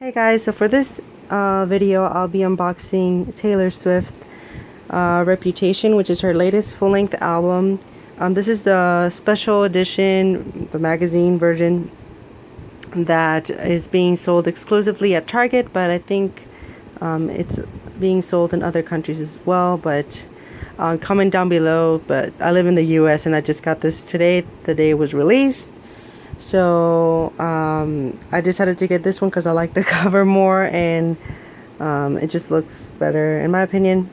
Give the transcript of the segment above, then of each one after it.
Hey guys, so for this video I'll be unboxing Taylor Swift Reputation, which is her latest full-length album. This is the special edition, the magazine version that is being sold exclusively at Target, but I think it's being sold in other countries as well. But comment down below. But I live in the US and I just got this today, the day it was released. So I decided to get this one because I like the cover more, and it just looks better in my opinion.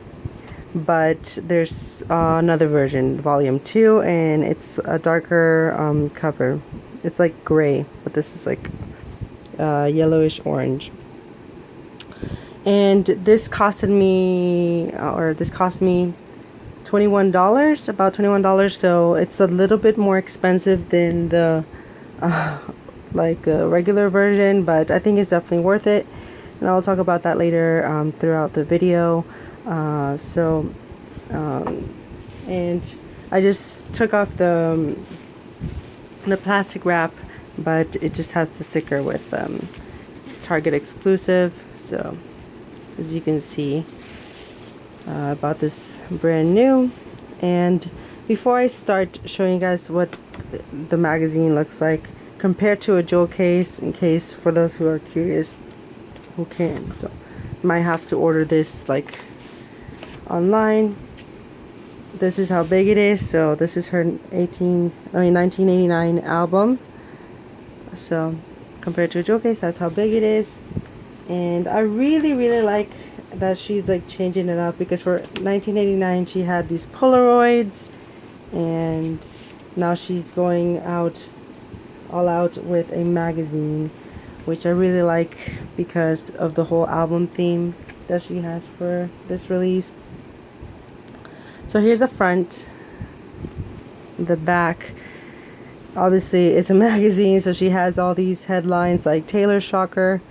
But there's another version, volume 2, and it's a darker cover. It's like gray, but this is like yellowish orange. And this cost me $21, about $21. So it's a little bit more expensive than the like a regular version, but I think it's definitely worth it, and I'll talk about that later throughout the video. And I just took off the plastic wrap, but it just has the sticker with Target exclusive. So as you can see, I bought this brand new. And before I start showing you guys what the magazine looks like compared to a jewel case, in case for those who are curious, who can, so might have to order this like online. This is how big it is. So this is her 1989 album. So compared to a jewel case, that's how big it is. And I really like that she's like changing it up, because for 1989 she had these Polaroids, and now she's going all out with a magazine, which I really like because of the whole album theme that she has for this release. So here's the front. The back, obviously it's a magazine, so she has all these headlines like Taylor Shocker,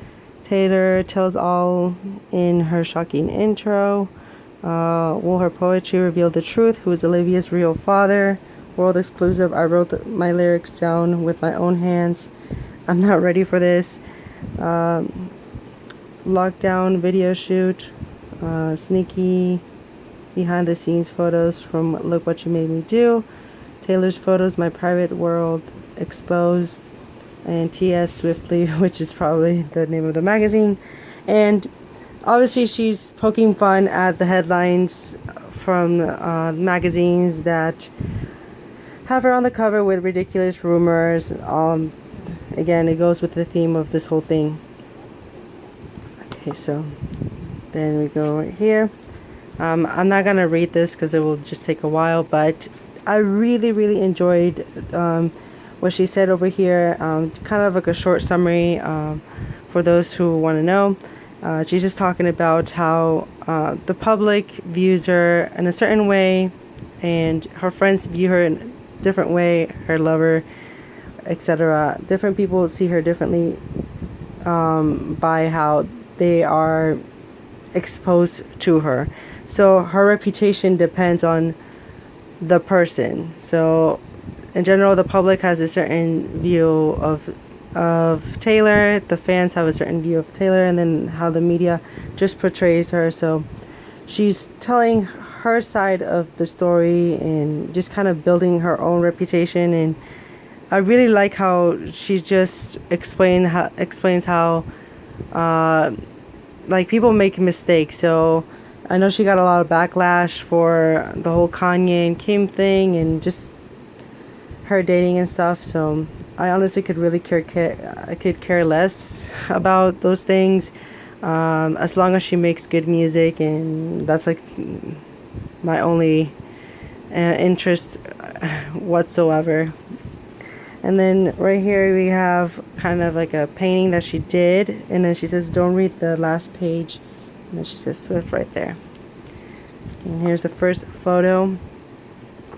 Taylor tells all in her shocking intro, will her poetry reveal the truth, who is Olivia's real father, world exclusive, I wrote my lyrics down with my own hands, I'm not ready for this, lockdown video shoot, sneaky behind the scenes photos from Look What You Made Me Do, Taylor's photos, my private world exposed, and T.S. Swiftly, which is probably the name of the magazine. And obviously she's poking fun at the headlines from magazines that have her on the cover with ridiculous rumors. Again, it goes with the theme of this whole thing. Okay, so then we go right here. I'm not gonna read this because it will just take a while, but I really enjoyed what she said over here. Kind of like a short summary for those who want to know. She's just talking about how the public views her in a certain way, and her friends view her in a different way, her lover, etc. Different people see her differently by how they are exposed to her. So her reputation depends on the person. So in general, the public has a certain view of Taylor, the fans have a certain view of Taylor, and then how the media just portrays her. So she's telling her side of the story and just kind of building her own reputation. And I really like how she just explains how like people make mistakes. So I know she got a lot of backlash for the whole Kanye and Kim thing and just her dating and stuff. So I honestly could really care less about those things, as long as she makes good music, and that's like my only interest whatsoever. And then right here we have kind of like a painting that she did, and then she says don't read the last page, and then she says Swift right there. And here's the first photo.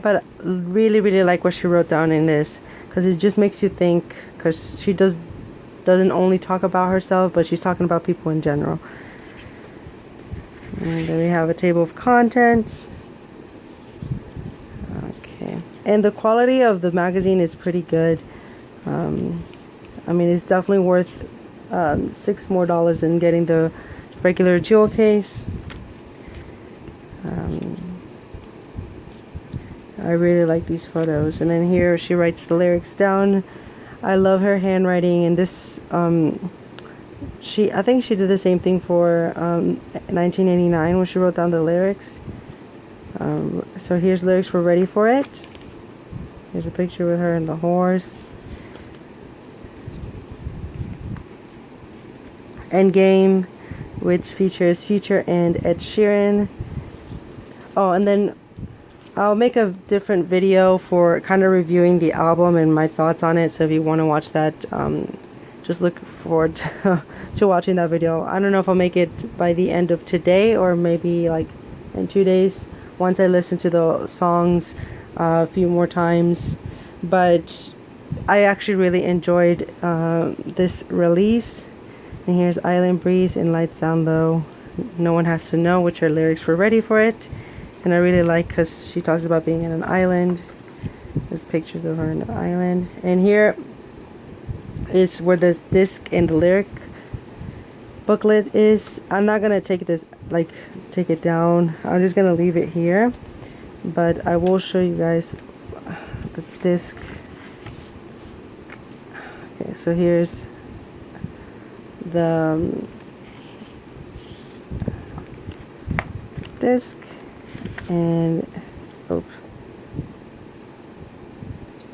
But really like what she wrote down in this, because it just makes you think, because she doesn't only talk about herself, but she's talking about people in general. And then we have a table of contents. Okay, and the quality of the magazine is pretty good. I mean, it's definitely worth $6 more than getting the regular jewel case. I really like these photos. And then here she writes the lyrics down. I love her handwriting, and this I think she did the same thing for 1989 when she wrote down the lyrics. So here's lyrics, we're ready for it. Here's a picture with her and the horse. Endgame, which features Future and Ed Sheeran. Oh, and then I'll make a different video for kind of reviewing the album and my thoughts on it. So if you want to watch that, just look forward to watching that video. I don't know if I'll make it by the end of today or maybe like in 2 days once I listen to the songs a few more times. But I actually really enjoyed this release. And here's Island Breeze and Lights Down Low. No One Has to Know, which her lyrics were ready for it. And I really like because she talks about being in an island. There's pictures of her in the island. And here is where the disc and the lyric booklet is. I'm not going to take it down. I'm just going to leave it here. But I will show you guys the disc. Okay, so here's the disc. And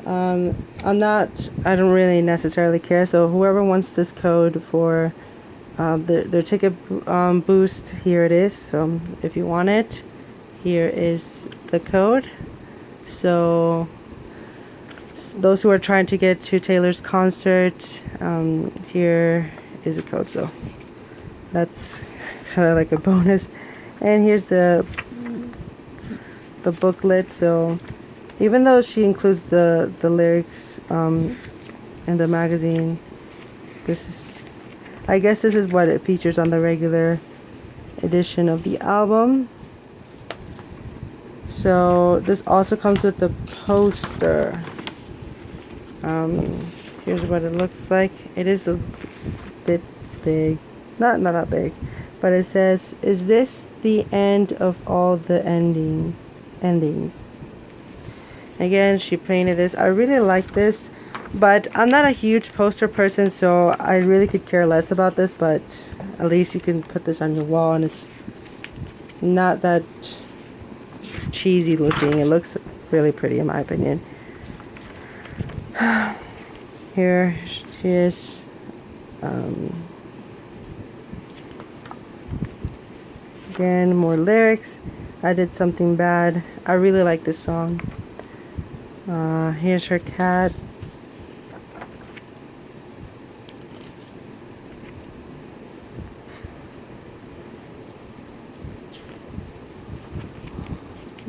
I don't really necessarily care, so whoever wants this code for their ticket boost, here it is. So if you want it, here is the code. So those who are trying to get to Taylor's concert, here is a code, so that's kind of like a bonus. And here's the booklet. So even though she includes the lyrics in the magazine, I guess this is what it features on the regular edition of the album. So this also comes with the poster. Here's what it looks like. It is a bit big, not that big, but it says, "Is this the end of all the endings?" Again, she painted this. I really like this, but I'm not a huge poster person, so I really could care less about this. But at least you can put this on your wall, and it's not that cheesy looking. It looks really pretty in my opinion. Here she is. Again, more lyrics. I Did Something Bad. I really like this song. Here's her cat.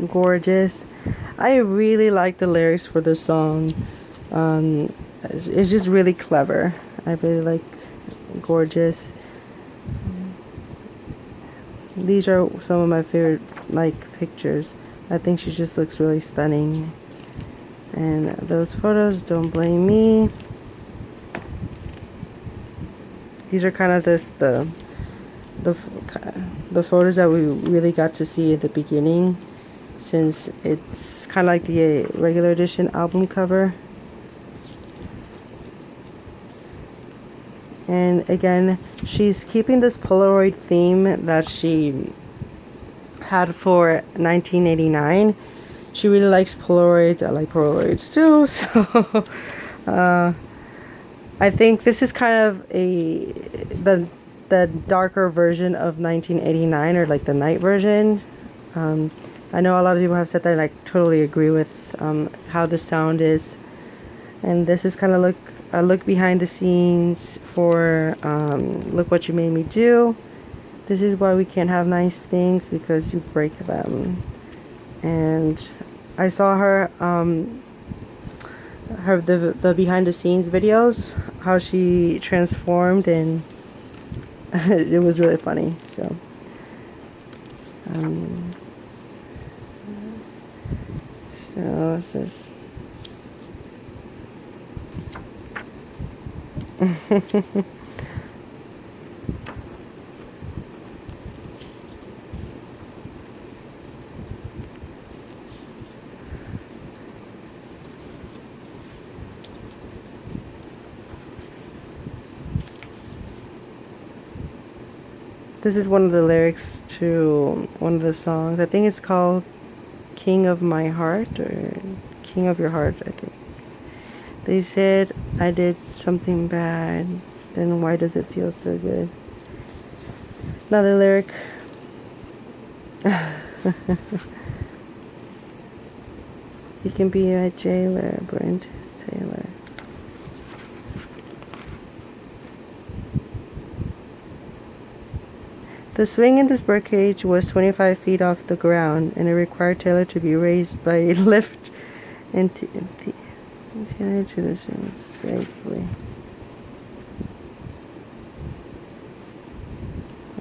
Gorgeous. I really like the lyrics for the song. It's just really clever. I really like Gorgeous. These are some of my favorite pictures. I think she just looks really stunning. And those photos, Don't Blame Me. These are kind of the photos that we really got to see at the beginning, since it's kind of like the regular edition album cover. And again, she's keeping this Polaroid theme that she had for 1989. She really likes Polaroids. I like Polaroids too. So I think this is kind of the darker version of 1989, or like the night version. I know a lot of people have said that, and I totally agree with how the sound is. And this is kind of a look behind the scenes for Look What You Made Me Do. This is why we can't have nice things, because you break them. And I saw her the behind the scenes videos, how she transformed, and it was really funny. So this is This is one of the lyrics to one of the songs. I think it's called King of My Heart, or King of Your Heart, I think. They said I did something bad, then why does it feel so good? Another lyric. You can be a jailer, Brent Taylor. The swing in this birdcage was 25 feet off the ground, and it required Taylor to be raised by a lift and Taylor to the swing safely.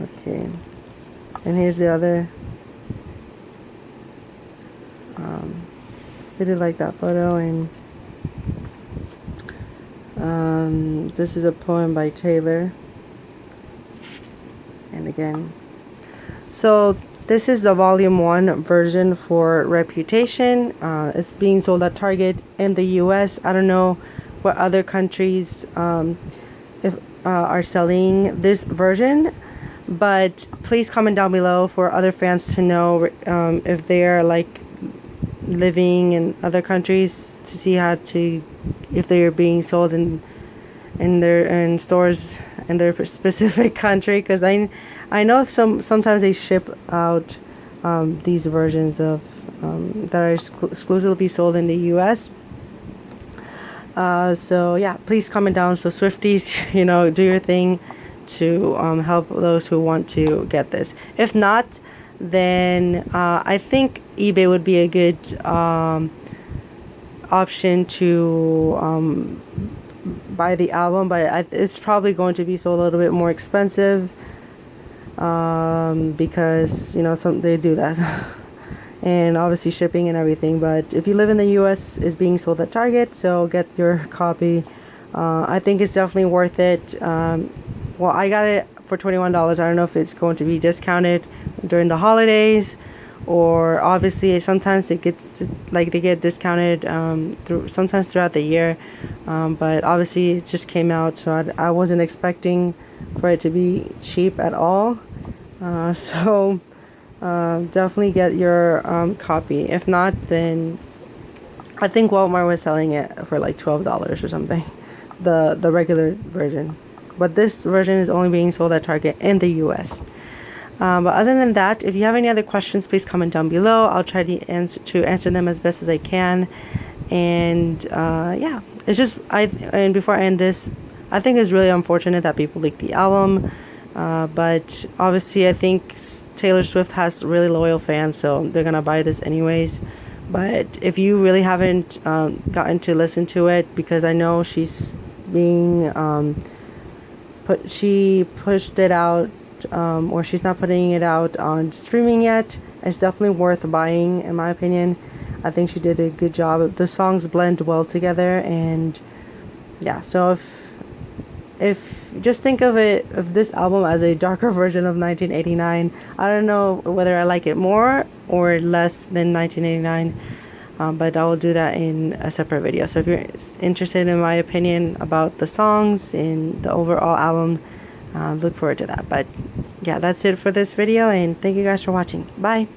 Okay, and here's the other. Really like that photo, and this is a poem by Taylor. And again, so this is the volume 1 version for Reputation. It's being sold at Target in the US. I don't know what other countries are selling this version, but please comment down below for other fans to know if they're like living in other countries, to see if they're being sold in stores in their specific country, because I know sometimes they ship out these versions of that are exclusively sold in the US. So yeah, please comment down, so Swifties, do your thing to help those who want to get this. If not, then I think eBay would be a good option to buy the album, but it's probably going to be sold a little bit more expensive because they do that and obviously shipping and everything. But if you live in the US, it's being sold at Target, so get your copy. I think it's definitely worth it. Well, I got it for $21. I don't know if it's going to be discounted during the holidays, or obviously sometimes it gets they get discounted sometimes throughout the year, but obviously it just came out, so I wasn't expecting for it to be cheap at all. So definitely get your copy. If not, then I think Walmart was selling it for like $12 or something, the regular version. But this version is only being sold at Target in the US. But other than that, if you have any other questions, please comment down below. I'll try to answer them as best as I can. And yeah, it's just and before I end this, I think it's really unfortunate that people leak the album. But obviously, I think Taylor Swift has really loyal fans, so they're gonna buy this anyways. But if you really haven't gotten to listen to it, because I know she's being she pushed it out, or she's not putting it out on streaming yet, it's definitely worth buying, in my opinion. I think she did a good job. The songs blend well together, and yeah, so if just think of this album as a darker version of 1989. I don't know whether I like it more or less than 1989, but I will do that in a separate video. So if you're interested in my opinion about the songs and the overall album, look forward to that. But yeah, that's it for this video, and thank you guys for watching. Bye.